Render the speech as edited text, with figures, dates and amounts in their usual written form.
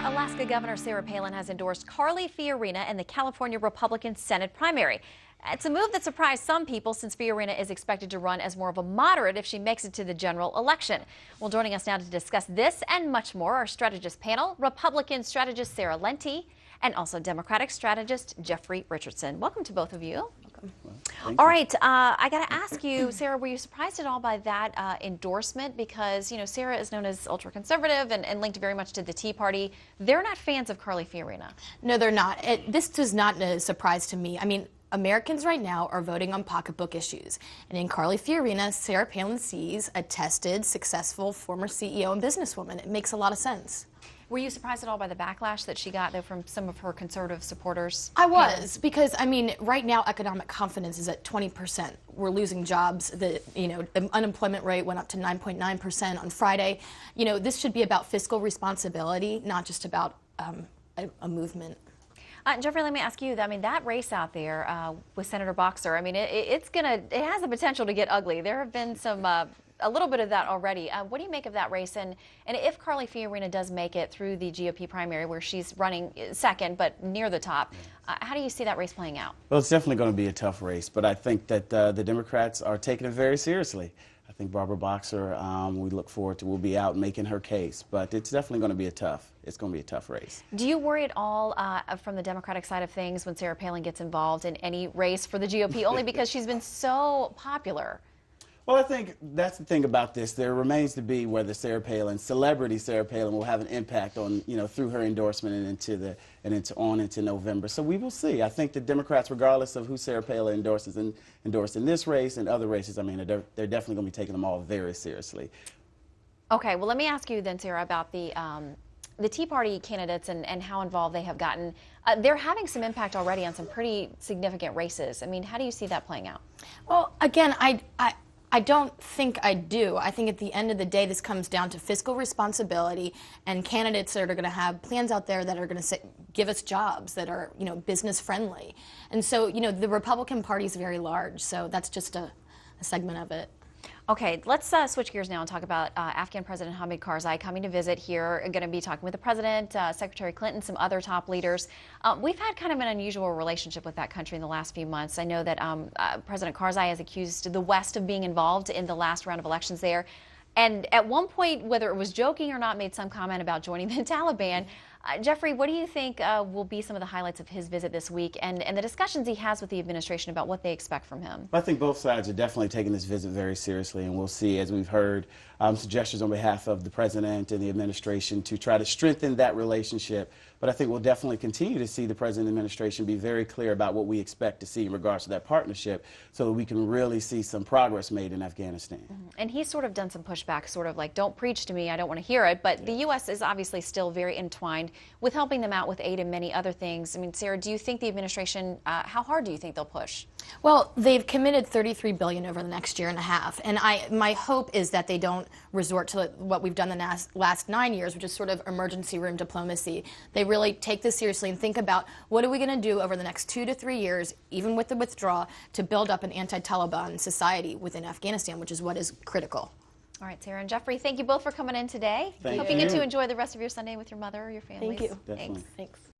Alaska Governor Sarah Palin has endorsed Carly Fiorina in the California Republican Senate primary. It's a move that surprised some people since Fiorina is expected to run as more of a moderate if she makes it to the general election. Well, joining us now to discuss this and much more, our strategist panel, Republican strategist Sarah Lenti, and also Democratic strategist Jeffrey Richardson. Welcome to both of you. Well, all right, I got to ask you, Sarah, were you surprised at all by that endorsement? Because, you know, Sarah is known as ultra-conservative and linked very much to the Tea Party. They're not fans of Carly Fiorina. No, they're not. This is not a surprise to me. I mean, Americans right now are voting on pocketbook issues. And in Carly Fiorina, Sarah Palin sees a tested, successful former CEO and businesswoman. It makes a lot of sense. Were you surprised at all by the backlash that she got, though, from some of her conservative supporters? I was, because, I mean, right now economic confidence is at 20%. We're losing jobs. The unemployment rate went up to 9.9% on Friday. You know, this should be about fiscal responsibility, not just about a movement. Jeffrey, let me ask you, I mean, that race out there with Senator Boxer, I mean, it has the potential to get ugly. There have been some, a little bit of that already. What do you make of that race? And if Carly Fiorina does make it through the GOP primary, where she's running second but near the top, how do you see that race playing out? Well, it's definitely going to be a tough race, but I think that the Democrats are taking it very seriously. I think Barbara Boxer, we look forward to, will be out making her case, but it's definitely going to be a tough race. Do you worry at all from the Democratic side of things when Sarah Palin gets involved in any race for the GOP, only because she's been so popular? Well, I think that's the thing about this. There remains to be whether celebrity Sarah Palin will have an impact on, through her endorsement and into November. So we will see. I think the Democrats, regardless of who Sarah Palin endorsed in this race and other races, I mean, they're definitely going to be taking them all very seriously. Okay, well, let me ask you then, Sarah, about the Tea Party candidates and how involved they have gotten. They're having some impact already on some pretty significant races. I mean, how do you see that playing out? Well, again, I don't think I do. I think at the end of the day, this comes down to fiscal responsibility and candidates that are going to have plans out there that are going to give us jobs that are, business friendly. And so, the Republican Party is very large, so that's just a segment of it. Okay, let's switch gears now and talk about Afghan President Hamid Karzai coming to visit here. Going to be talking with the president, Secretary Clinton, some other top leaders. We've had kind of an unusual relationship with that country in the last few months. I know that President Karzai has accused the West of being involved in the last round of elections there. And at one point, whether it was joking or not, made some comment about joining the Taliban. Jeffrey, what do you think will be some of the highlights of his visit this week and the discussions he has with the administration about what they expect from him? I think both sides are definitely taking this visit very seriously, and we'll see, as we've heard, suggestions on behalf of the president and the administration to try to strengthen that relationship. But I think we'll definitely continue to see the president and administration be very clear about what we expect to see in regards to that partnership so that we can really see some progress made in Afghanistan. Mm-hmm. And he's sort of done some pushback, sort of like, don't preach to me, I don't want to hear it. But the U.S. is obviously still very entwined with helping them out with aid and many other things. I mean, Sarah, do you think the administration, how hard do you think they'll push? Well, they've committed $33 billion over the next year and a half, and my hope is that they don't resort to what we've done the last 9 years, which is sort of emergency room diplomacy. They really take this seriously and think about what are we going to do over the next 2 to 3 years, even with the withdrawal, to build up an anti-Taliban society within Afghanistan, which is what is critical. All right, Sarah and Jeffrey, thank you both for coming in today. Thank Hope you get to enjoy the rest of your Sunday with your mother or your family. Thank you. Definitely. Thanks.